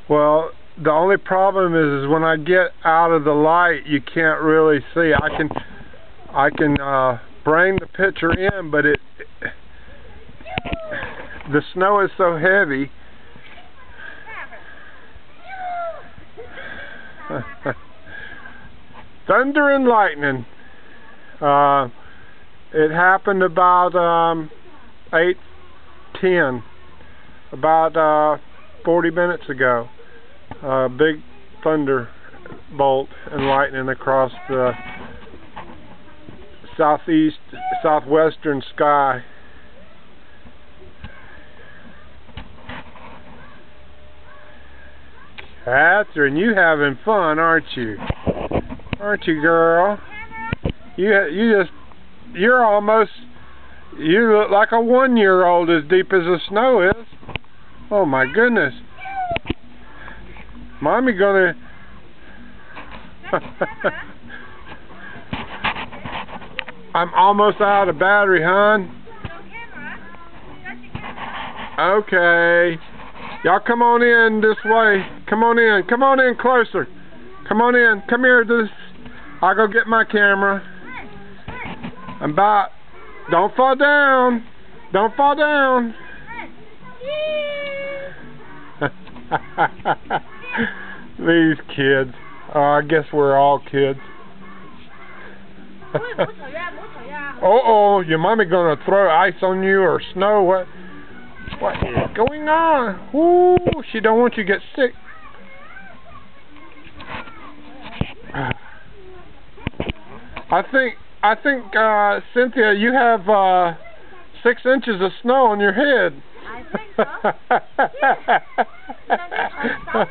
Well, the only problem is when I get out of the light, you can't really see. I can bring the picture in, but the snow is so heavy. Thunder and lightning. It happened about 8:10, about 40 minutes ago. Big thunderbolt and lightning across the southwestern sky. Catherine, you having fun, aren't you? Aren't you, girl? You look like a 1-year-old as deep as the snow is. Oh my goodness. Mommy gonna I'm almost out of battery, hon. Okay. Y'all come on in this way. Come on in. Come on in closer. Come on in. Come here. I'll go get my camera. I'm about. Don't fall down. Don't fall down. These kids. Oh, I guess we're all kids. Uh-oh, your mommy gonna throw ice on you or snow. What is going on? Ooh, she don't want you to get sick. I think Cynthia, you have 6 inches of snow on your head. I think so.